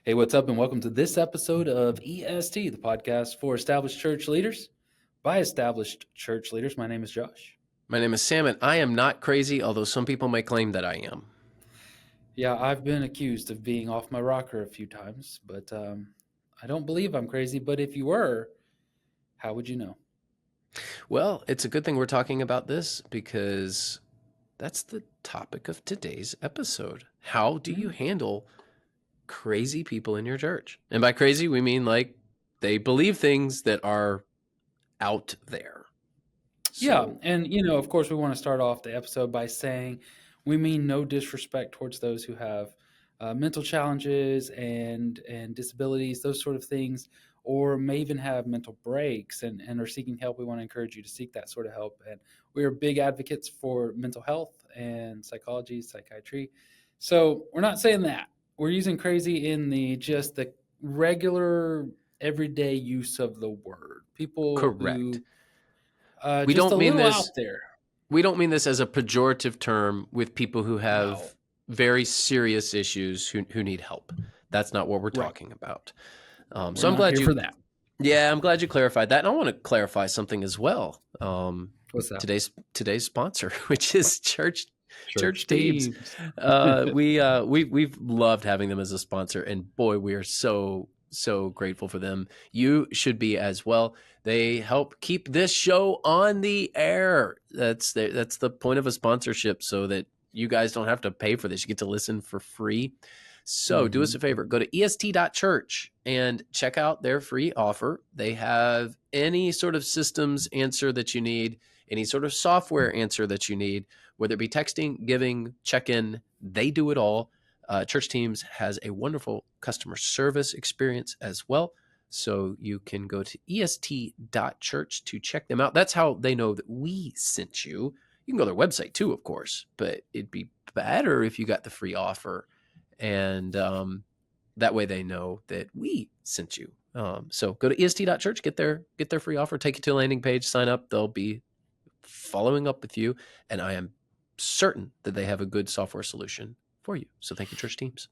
Hey, what's up, and welcome to this episode of EST, the podcast for established church leaders by established church leaders. My name is Josh. My name is Sam, and I am not crazy, although some people may claim that I am. Yeah, I've been accused of being off my rocker a few times, but I don't believe I'm crazy. But if you were, how would you know? Well, it's a good thing we're talking about this because that's the topic of today's episode. How do you handle crazy people in your church? And by crazy, we mean like they believe things that are out there. Yeah, So, and of course, we want to start off the episode by saying we mean no disrespect towards those who have mental challenges and disabilities, those sort of things, or may even have mental breaks and are seeking help. We want to encourage you to seek that sort of help. And we are big advocates for mental health and psychology, psychiatry. So we're not saying that. We're using crazy in the regular everyday use of the word. People correct. who We just a don't mean little out this there. we don't mean this as a pejorative term with people who No. have very serious issues who need help. That's not what we're Right. talking about. We're So I'm not glad here you for that. Yeah, I'm glad you clarified that. And I want to clarify something as well. What's that? Today's sponsor, which is Church Teams. Teams. We've loved having them as a sponsor, and boy, we are so grateful for them. You should be as well. They help keep this show on the air. That's the point of a sponsorship, so that you guys don't have to pay for this. You get to listen for free. So do us a favor, go to est.church and check out their free offer. They have any sort of systems answer that you need, any sort of software answer that you need, whether it be texting, giving, check-in, they do it all. Church Teams has a wonderful customer service experience as well. So you can go to est.church to check them out. That's how they know that we sent you. You can go to their website too, of course, but it'd be better if you got the free offer. And that way they know that we sent you. So go to est.church, get their free offer, take you to a landing page, sign up. They'll be following up with you, and I am certain that they have a good software solution for you. So thank you, Church Teams.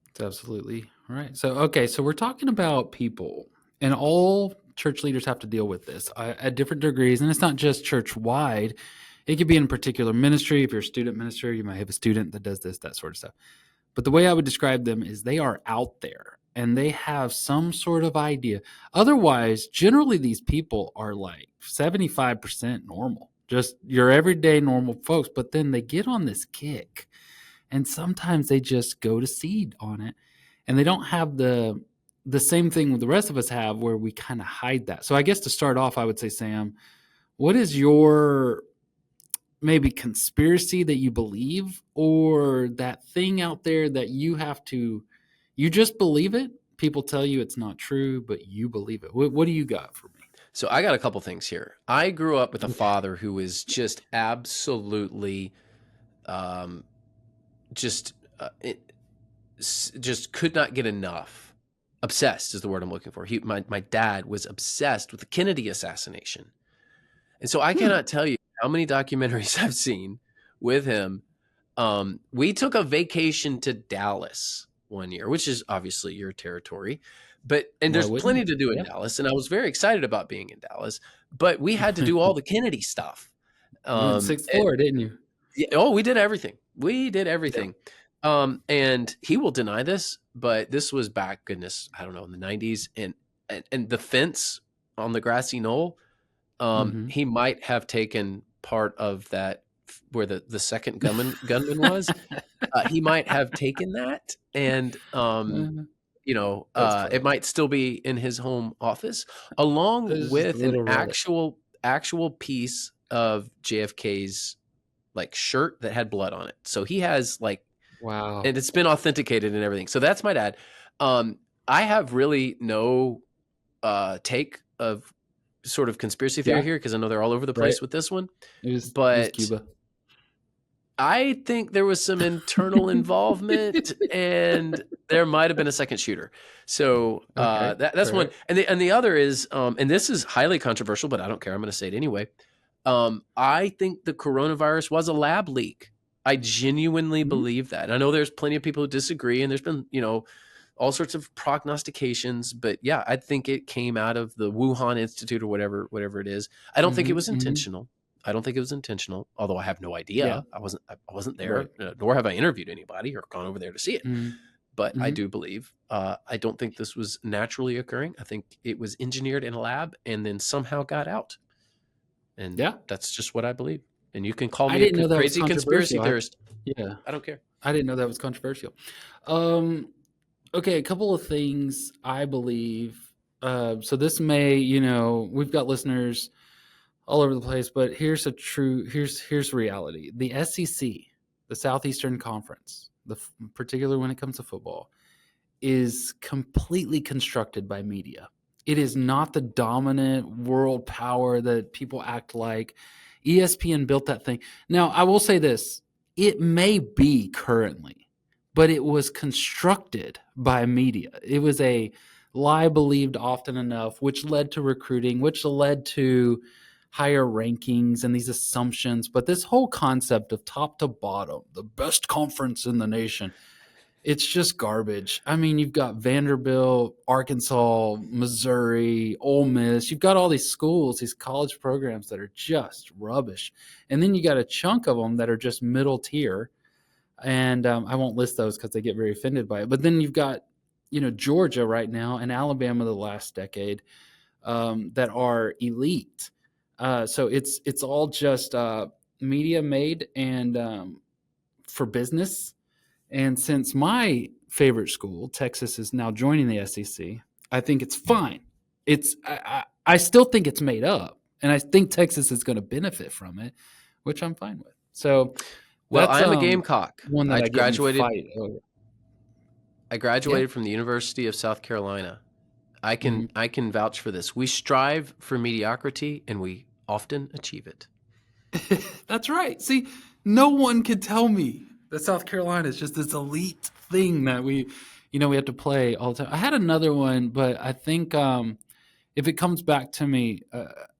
It's absolutely right. So we're talking about people, and all church leaders have to deal with this at different degrees, and it's not just church wide. It could be in a particular ministry. If you're a student minister, you might have a student that does this, that sort of stuff. But the way I would describe them is they are out there and they have some sort of idea. Otherwise, generally, these people are like 75% normal, just your everyday normal folks. But then they get on this kick, and sometimes they just go to seed on it, and they don't have the same thing the rest of us have, where we kind of hide that. So I guess to start off, I would say, Sam, what is your maybe conspiracy that you believe, or that thing out there that you just believe it? People tell you it's not true, but you believe it. What do you got for me? So I got a couple things here. I grew up with a father who was just absolutely just just could not get enough. Obsessed is the word I'm looking for. My dad was obsessed with the Kennedy assassination. And so I cannot tell you how many documentaries I've seen with him. We took a vacation to Dallas one year, which is obviously your territory, and Why there's wouldn't plenty you? to do in Yeah. Dallas, and I was very excited about being in Dallas, but we had to do all the Kennedy stuff. You went to sixth It, floor, didn't you? we did everything. We did Yeah. everything. And he will deny this, but this was back, goodness, I don't know, in the 90s, and the fence on the grassy knoll. Mm-hmm. He might have taken part of that where the second gunman was. He might have taken that, and That's it funny. might still be in his home office, along It's just a with an little relic. actual piece of JFK's like shirt that had blood on it. So he has like, Wow. and it's been authenticated and everything. So that's my dad. I have really no take of sort of conspiracy theory Yeah. here, because I know they're all over the Right. place with this one, It was but Cuba. I think there was some internal involvement, and there might have been a second shooter. So Okay. that's one. Right. And the other is, and this is highly controversial, but I don't care. I'm going to say it anyway. I think the coronavirus was a lab leak. I genuinely Mhm. believe that. And I know there's plenty of people who disagree, and there's been, all sorts of prognostications. But yeah, I think it came out of the Wuhan Institute or whatever it is. I don't think it Hmm. was Hmm. intentional. I don't think it was intentional, although I have no Yeah. idea. I wasn't there, Right. nor have I interviewed anybody or gone over there to see it. Hmm. But I Hmm. do believe, I don't think this was naturally occurring. I think it was engineered in a lab and then somehow got out. And Yeah. that's just what I believe. And you can call I me a didn't know that was crazy conspiracy controversial. theorist. Yeah. I don't care. I didn't know that was controversial. Um, okay, a couple of things I believe. So this may, we've got listeners all over the place, but here's reality. The SEC, the Southeastern Conference, particularly when it comes to football, is completely constructed by media. It is not the dominant world power that people act like. ESPN built that thing. Now, I will say this, it may be currently, but it was constructed by media. It was a lie believed often enough, which led to recruiting, which led to higher rankings and these assumptions. But this whole concept of top to bottom, the best conference in the nation, it's just garbage. I mean, you've got Vanderbilt, Arkansas, Missouri, Ole Miss. You've got all these schools, these college programs that are just rubbish. And then you got a chunk of them that are just middle tier. And I won't list those because they get very offended by it. But then you've got, Georgia right now and Alabama the last decade that are elite. So it's all just media made and for business. And since my favorite school, Texas, is now joining the SEC, I think it's fine. I still think it's made up, and I think Texas is going to benefit from it, which I'm fine with. So Well, that's I am a Gamecock. one that I I get in graduated. fight over. I Yeah. graduated from the University of South Carolina. I can Mhm. I can vouch for this. We strive for mediocrity, and we often achieve it. That's right. See, no one could tell me that South Carolina is just this elite thing that we have to play all the time. I had another one, but I think if it comes back to me,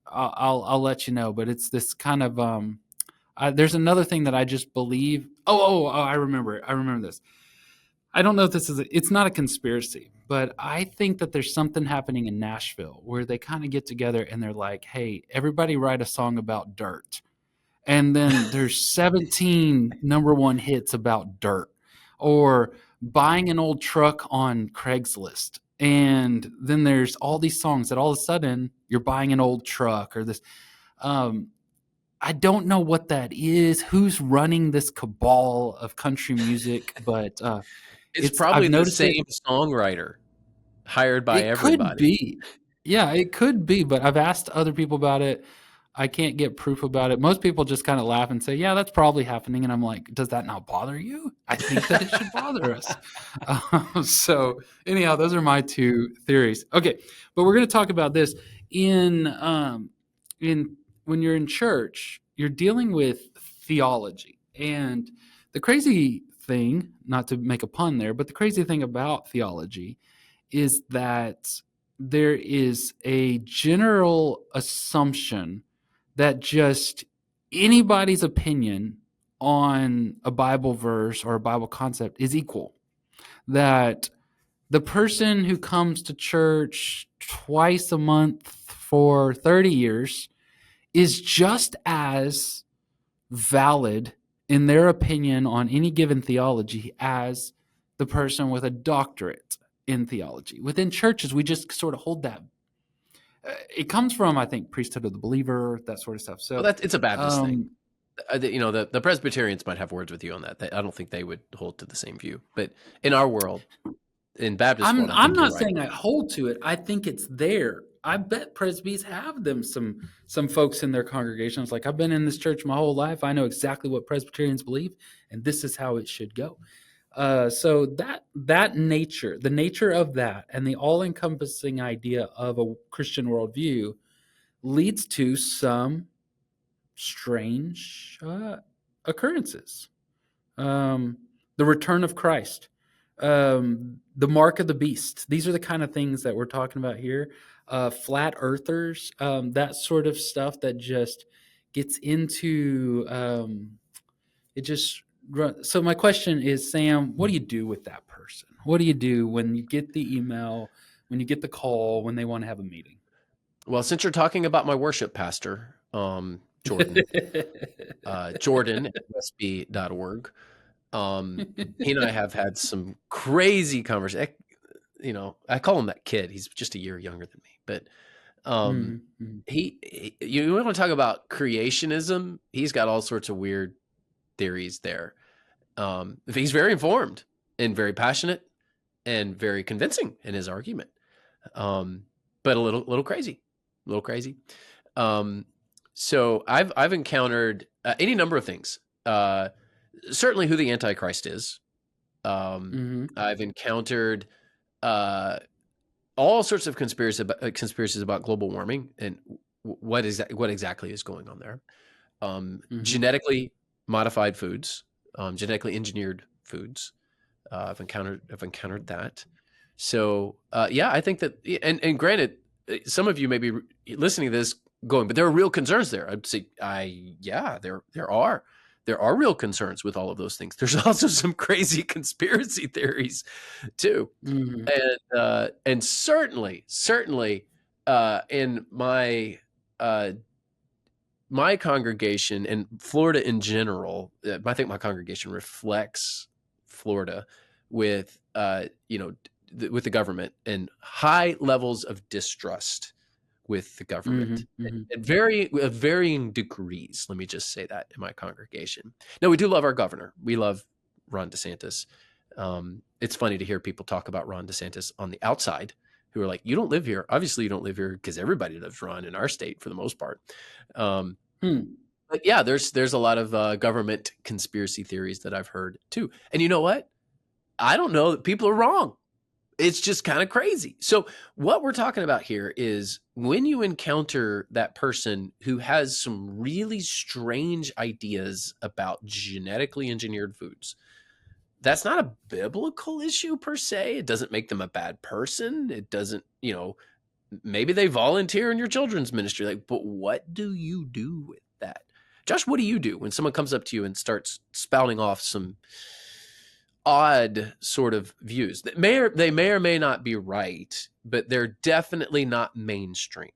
I'll let you know. But it's this kind of there's another thing that I just believe. Oh, I remember it. I remember this. I don't know if this is. It's not a conspiracy, but I think that there's something happening in Nashville where they kind of get together and they're like, "Hey, everybody, write a song about dirt." And then there's 17 number one hits about dirt or buying an old truck on Craigslist. And then there's all these songs that all of a sudden you're buying an old truck or this. Um, I don't know what that is, who's running this cabal of country music, but It's I've probably the noticed it. same songwriter hired by It could everybody. be. Yeah, it could be, but I've asked other people about it. I can't get proof about it. Most people just kind of laugh and say, "Yeah, that's probably happening." And I'm like, "Does that not bother you?" I think that it should bother us. So, anyhow, those are my two theories. Okay, but we're going to talk about this in when you're in church, you're dealing with theology, and the crazy thing, not to make a pun there, but the crazy thing about theology is that there is a general assumption that just anybody's opinion on a Bible verse or a Bible concept is equal. That the person who comes to church twice a month for 30 years is just as valid in their opinion on any given theology as the person with a doctorate in theology. Within churches, we just sort of hold that. It comes from, I think, priesthood of the believer, that sort of stuff. Well, So, it's a Baptist thing. um, The Presbyterians might have words with you on that. I don't think they would hold to the same view. But in our world, in Baptist world, I I'm think you're not right. saying I hold to it. I think it's there. I bet presbys have them some folks in their congregations. Like I've been in this church my whole life. I know exactly what Presbyterians believe, and this is how it should go. So that nature, the nature of that, and the all-encompassing idea of a Christian worldview leads to some strange occurrences. Um, the return of Christ, the mark of the beast. These are the kind of things that we're talking about here. Flat earthers, that sort of stuff that just gets into it just So my question is, Sam, what do you do with that person? What do you do when you get the email, when you get the call, when they want to have a meeting? Well, since you're talking about my worship pastor, Jordan, Jordan at usb.org, he and I have had some crazy conversations. You know, I call him that kid. He's just a year younger than me, but um, Mhm, mhm, you want to talk about creationism? He's got all sorts of weird theories there. He's very informed and very passionate and very convincing in his argument, um, but a little crazy, a little crazy. Um, so I've encountered any number of things. Certainly, who the Antichrist is. mhm, I've encountered uh, all sorts of conspiracies about global warming and what exactly is going on there. mhm, Genetically modified foods, genetically engineered foods. I've encountered that. So yeah, I think that, and granted, some of you may be listening to this going, but there are real concerns there. I'd say, yeah, there are real concerns with all of those things. There's also some crazy conspiracy theories too, mhm, and certainly, in uh, my congregation and Florida in general, I think my congregation reflects Florida with, with the government and high levels of distrust with the government mhm, mhm, at varying degrees. Let me just say that in my congregation. Now, we do love our governor. We love Ron DeSantis. It's funny to hear people talk about Ron DeSantis on the outside who are like, you don't live here. Obviously, you don't live here because everybody loves Ron in our state for the most part. Um, hmm. but yeah, there's a lot of government conspiracy theories that I've heard too. And you know what? I don't know that people are wrong. It's just kind of crazy. So what we're talking about here is when you encounter that person who has some really strange ideas about genetically engineered foods, that's not a biblical issue per se. It doesn't make them a bad person. It doesn't, maybe they volunteer in your children's ministry. Like, but what do you do with that? Josh, what do you do when someone comes up to you and starts spouting off some odd sort of views that they may or may not be right, but they're definitely not mainstream?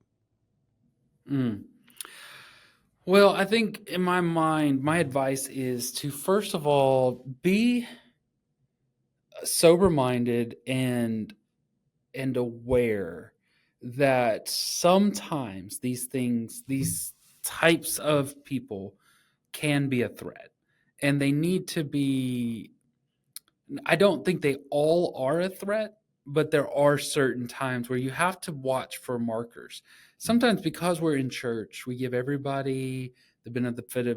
Mm. Well, I think in my mind, my advice is to first of all be sober minded and aware that sometimes these things, these types of people can be a threat and they need to be. I don't think they all are a threat, but there are certain times where you have to watch for markers. Sometimes because we're in church, we give everybody the benefit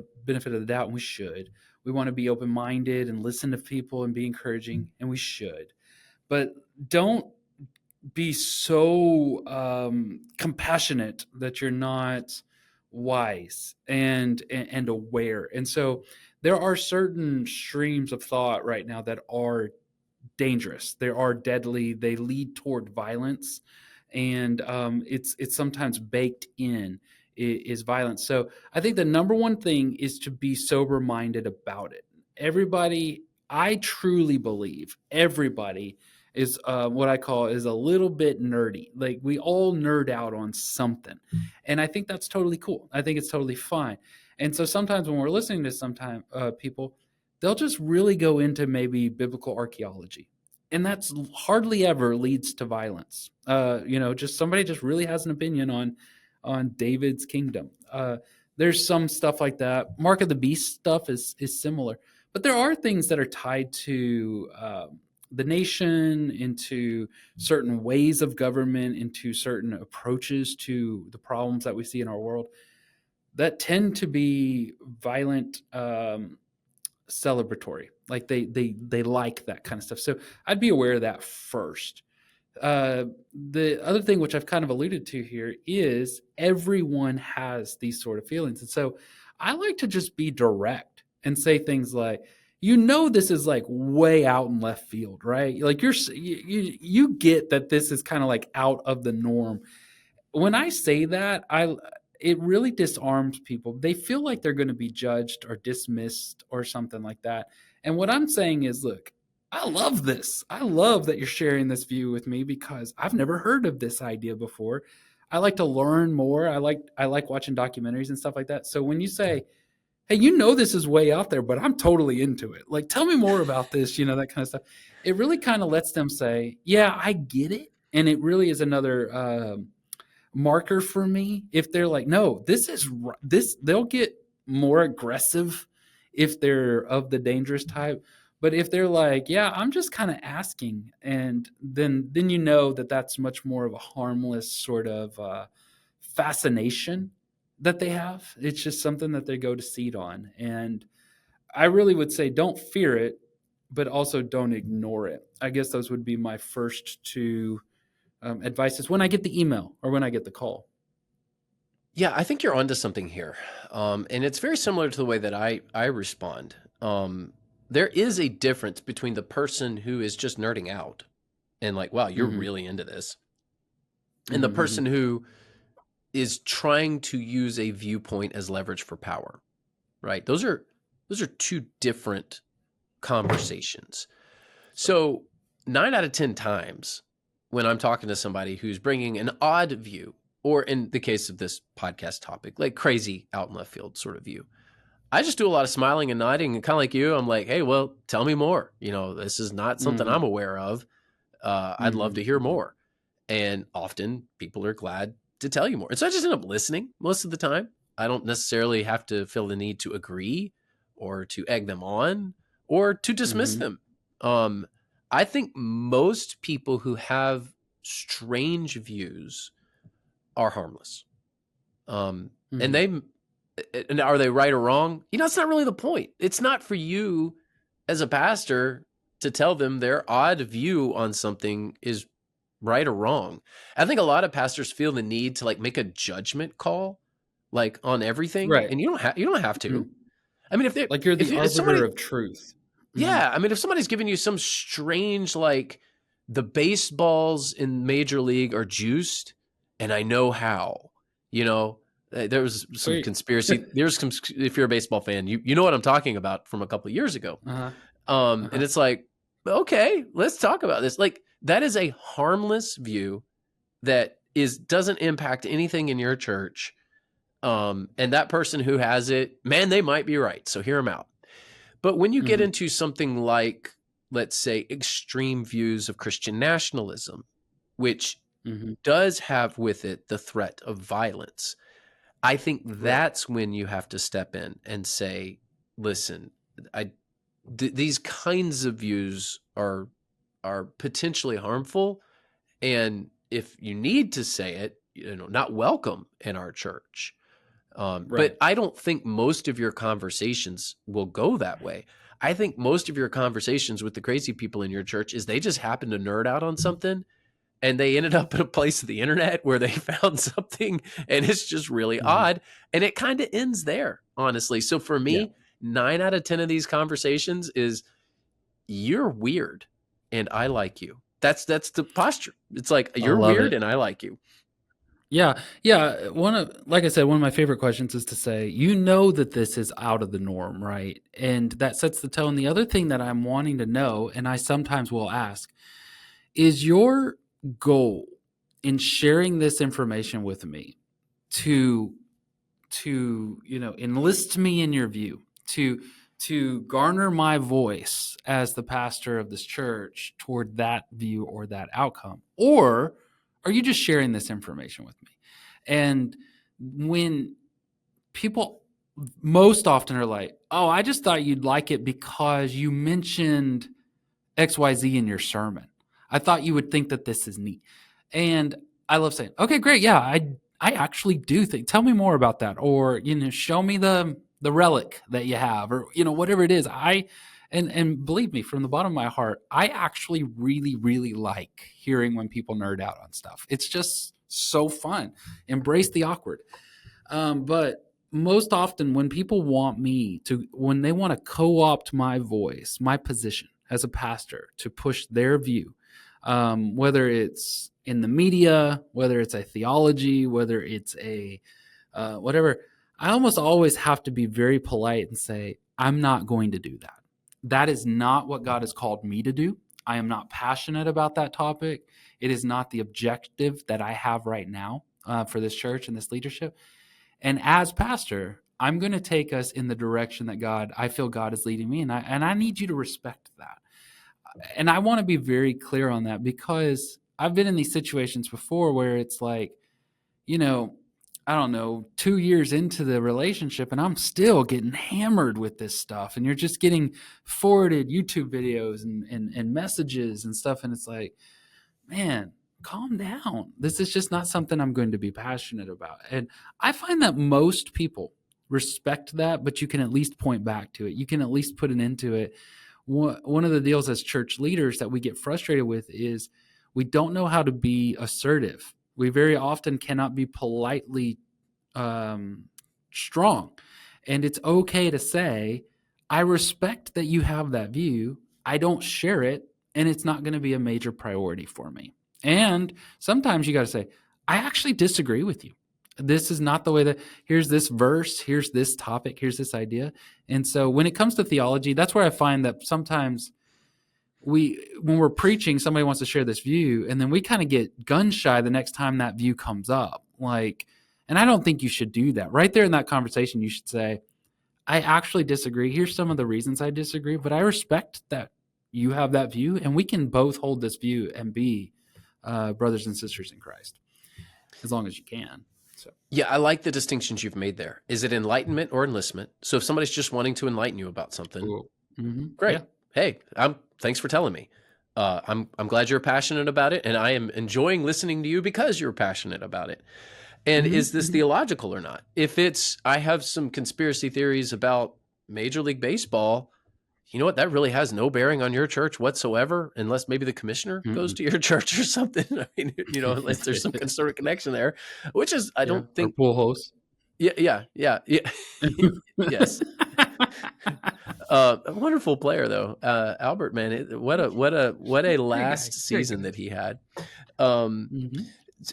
of the doubt, and we should. We want to be open minded and listen to people and be encouraging, and we should. But don't be so compassionate that you're not wise and aware. And so there are certain streams of thought right now that are dangerous. They are deadly. They lead toward violence, and it's sometimes baked in is violence. So I think the number one thing is to be sober minded about it. Everybody, I truly believe everybody is what I call is a little bit nerdy. Like we all nerd out on something, and I think that's totally cool. I think it's totally fine. And so sometimes when we're listening to sometimes people, they'll just really go into maybe biblical archaeology, and that's hardly ever leads to violence. Just somebody just really has an opinion on David's kingdom. There's some stuff like that. Mark of the Beast stuff is similar, but there are things that are tied to the nation, into certain ways of government, into certain approaches to the problems that we see in our world that tend to be violent, celebratory. Like they like that kind of stuff. So I'd be aware of that first. The other thing which I've kind of alluded to here is everyone has these sort of feelings, and so I like to just be direct and say things like, this is like way out in left field, right? Like you get that this is kind of like out of the norm. When I say that, it really disarms people. They feel like they're going to be judged or dismissed or something like that. And what I'm saying is, look, I love this. I love that you're sharing this view with me because I've never heard of this idea before. I like to learn more. I like watching documentaries and stuff like that. So when you say, "Hey, this is way out there, but I'm totally into it. Like, tell me more about this," that kind of stuff. It really kind of lets them say, "Yeah, I get it." And it really is another marker for me if they're like, no, this, they'll get more aggressive if they're of the dangerous type. But if they're like, yeah, I'm just kind of asking, and then that's much more of a harmless sort of fascination that they have. It's just something that they go to seed on. And I really would say don't fear it, but also don't ignore it. I guess those would be my first two advices when I get the email or when I get the call. Yeah, I think you're onto something here. And it's very similar to the way that I respond. There is a difference between the person who is just nerding out and like, wow, you're Mm-hmm. really into this, and the Mm-hmm. person who is trying to use a viewpoint as leverage for power, right? Those are two different conversations. So 9 out of 10 times when I'm talking to somebody who's bringing an odd view, or in the case of this podcast topic, like crazy out in left field sort of view, I just do a lot of smiling and nodding, and kind of like you, I'm like, hey, well, tell me more. This is not something Mm-hmm. I'm aware of. I'd love Mm-hmm. to hear more. And often people are glad to tell you more. And so I just end up listening most of the time. I don't necessarily have to feel the need to agree or to egg them on or to dismiss Mm-hmm. them. Um, I think most people who have strange views are harmless. And Mm-hmm. they and are they right or wrong? It's not really the point. It's not for you as a pastor to tell them their odd view on something is right or wrong. I think a lot of pastors feel the need to like make a judgment call like on everything, Right. and you don't have Mm-hmm. to. I mean, if they Like you're the if arbiter somebody of truth. Mm-hmm. yeah, I mean, if somebody's giving you some strange, like the baseballs in Major League are juiced, and I know how, there was some Sweet. conspiracy. There's some, if you're a baseball fan, you know what I'm talking about from a couple of years ago. Uh-huh. And Uh-huh. it's like, okay, let's talk about this. Like that is a harmless view that doesn't impact anything in your church. And that person who has it, man, they might be right. So hear them out. But when you get Mm-hmm. into something like, let's say, extreme views of Christian nationalism, which Mm-hmm. does have with it the threat of violence, I think Right. that's when you have to step in and say, listen, these kinds of views are potentially harmful. And if you need to say it, not welcome in our church. But Right. I don't think most of your conversations will go that way. I think most of your conversations with the crazy people in your church is they just happen to nerd out on something and they ended up in a place of the internet where they found something and it's just really Mm-hmm. odd. And it kind of ends there, honestly. So for Yeah. me, 9 out of 10 of these conversations is you're weird and I like you. That's the posture. It's like I you're love weird it. and I like you. Yeah. Yeah. Like I said, one of my favorite questions is to say, that this is out of the norm, right? And that sets the tone. The other thing that I'm wanting to know, and I sometimes will ask, is your goal in sharing this information with me to enlist me in your view, to garner my voice as the pastor of this church toward that view or that outcome, or are you just sharing this information with me? And when people most often are like, oh, I just thought you'd like it because you mentioned XYZ in your sermon. I thought you would think that this is neat. And I love saying, okay, great. Yeah, I actually do think, tell me more about that. Or, show me the relic that you have, or, whatever it is. And believe me, from the bottom of my heart, I actually really, really like hearing when people nerd out on stuff. It's just so fun. Embrace the awkward. But most often, when they want to co opt my voice, my position as a pastor to push their view, whether it's in the media, whether it's a theology, whether it's a whatever, I almost always have to be very polite and say, I'm not going to do that. That is not what God has called me to do. I am not passionate about that topic. It is not the objective that I have right now for this church and this leadership. And as pastor, I'm going to take us in the direction that I feel God is leading me. And I need you to respect that. And I want to be very clear on that, because I've been in these situations before where it's like, you know, I don't know, 2 years into the relationship and I'm still getting hammered with this stuff. And you're just getting forwarded YouTube videos and messages and stuff. And it's like, man, calm down. This is just not something I'm going to be passionate about. And I find that most people respect that, but you can at least point back to it. You can at least put an end to it. One of the deals as church leaders that we get frustrated with is we don't know how to be assertive. We very often cannot be politely strong. And it's okay to say, I respect that you have that view. I don't share it, and it's not going to be a major priority for me. And sometimes you got to say, I actually disagree with you. This is not the way that, here's this verse, here's this topic, here's this idea. And so when it comes to theology, that's where I find that sometimes when we're preaching, somebody wants to share this view, and then we kind of get gun shy the next time that view comes up. And I don't think you should do that. Right there in that conversation, you should say, I actually disagree. Here's some of the reasons I disagree, but I respect that you have that view, and we can both hold this view and be brothers and sisters in Christ, as long as you can. So Yeah, I like the distinctions you've made there. Is it enlightenment or enlistment? So if somebody's just wanting to enlighten you about something, cool. Mm-hmm. Great. Yeah. Hey, thanks for telling me. I'm glad you're passionate about it, and I am enjoying listening to you because you're passionate about it. And Mm-hmm. is this Mm-hmm. theological or not? If it's, I have some conspiracy theories about Major League Baseball, you know what? That really has no bearing on your church whatsoever, unless maybe the commissioner goes Mm-mm. to your church or something. I mean, unless there's some sort of connection there, which is, I Yeah. don't Or think. pool host. Yeah. Yes. A wonderful player though, Albert. Man, what a Great guy. last Great season guy. that he had. Um, Mm-hmm.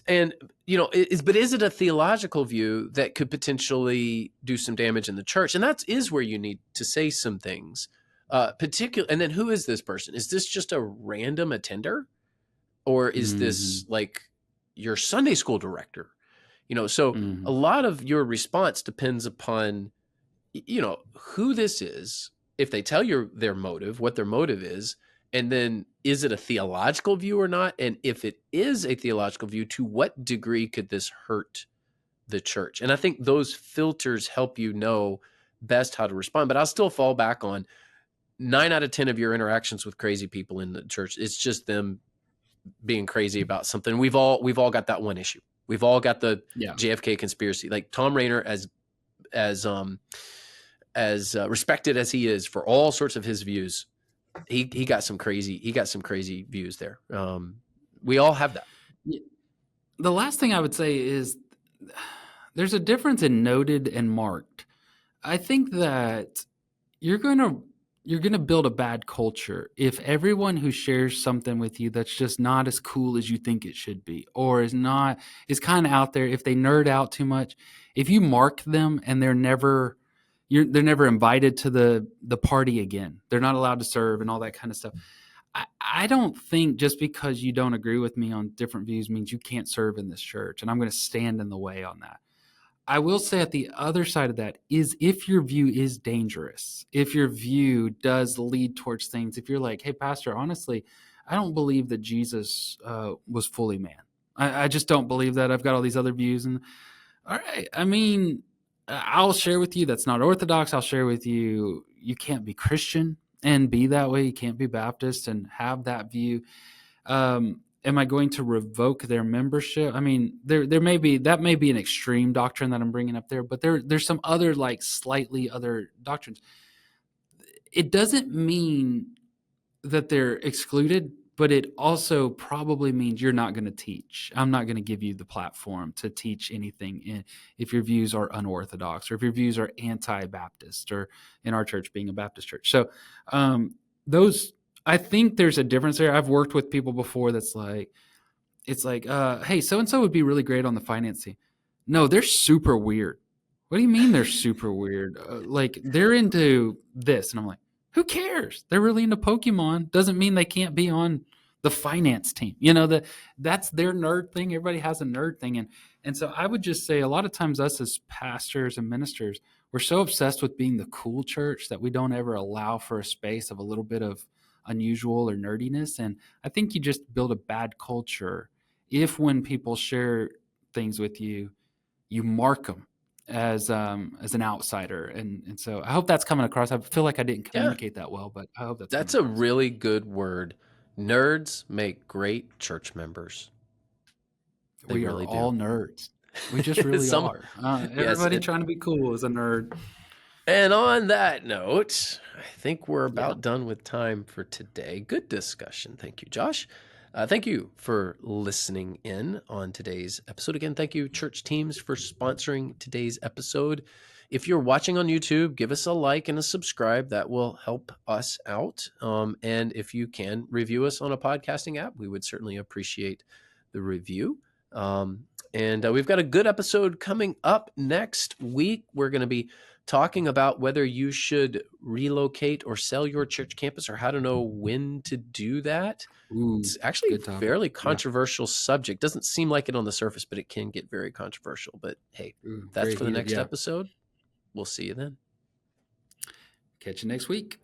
and but is it a theological view that could potentially do some damage in the church? And that is where you need to say some things. And then who is this person? Is this just a random attender, or is Mm-hmm. this like your Sunday school director? So Mm-hmm. a lot of your response depends upon who this is, if they tell you their motive, what their motive is, and then is it a theological view or not? And if it is a theological view, to what degree could this hurt the church? And I think those filters help you know best how to respond. But I'll still fall back on 9 out of 10 of your interactions with crazy people in the church. It's just them being crazy about something. We've all got that one issue. We've all got the Yeah. JFK conspiracy. Like Tom Rainer, as respected as he is for all sorts of his views, he got some crazy views there. We all have that. The last thing I would say is there's a difference in noted and marked. I think that you're gonna build a bad culture if everyone who shares something with you that's just not as cool as you think it should be, or is kind of out there. If they nerd out too much, if you mark them and they're never invited to the party again. They're not allowed to serve and all that kind of stuff. I don't think just because you don't agree with me on different views means you can't serve in this church, and I'm going to stand in the way on that. I will say at the other side of that is if your view is dangerous, if your view does lead towards things, if you're like, hey, Pastor, honestly, I don't believe that Jesus was fully man. I just don't believe that. I've got all these other views. And all right, I mean, I'll share with you that's not Orthodox. I'll share with you, you can't be Christian and be that way. You can't be Baptist and have that view. Am I going to revoke their membership? I mean, there may be an extreme doctrine that I'm bringing up there, but there's some other like slightly other doctrines. It doesn't mean that they're excluded, but it also probably means you're not going to teach. I'm not going to give you the platform to teach anything if your views are unorthodox or if your views are anti-Baptist, or in our church being a Baptist church. So those, I think there's a difference there. I've worked with people before that's like, it's like, hey, so-and-so would be really great on the financing. No, they're super weird. What do you mean they're super weird? Like they're into this, and I'm like, who cares? They're really into Pokemon. Doesn't mean they can't be on the finance team. That's their nerd thing. Everybody has a nerd thing, and so I would just say a lot of times us as pastors and ministers, we're so obsessed with being the cool church that we don't ever allow for a space of a little bit of unusual or nerdiness. And I think you just build a bad culture if when people share things with you, you mark them as an outsider, and so I hope that's coming across. I feel like I didn't Yeah, communicate that well, but I hope that's coming that's a across. really good word. Nerds make great church members. They We are really do. all nerds. We just really Some, are. yes. Everybody trying to be cool is a nerd. And on that note, I think we're Yeah. about done with time for today. Good discussion. Thank you, Josh. Thank you for listening in on today's episode. Again, thank you, church teams, for sponsoring today's episode. If you're watching on YouTube, give us a like and a subscribe. That will help us out. And if you can review us on a podcasting app, we would certainly appreciate the review. And we've got a good episode coming up next week. We're going to be talking about whether you should relocate or sell your church campus, or how to know when to do that. Ooh, It's actually a good topic. fairly Yeah. controversial subject. Doesn't seem like it on the surface, but it can get very controversial. But hey, Ooh, that's very for the heated. next Yeah. episode. We'll see you then. Catch you next week.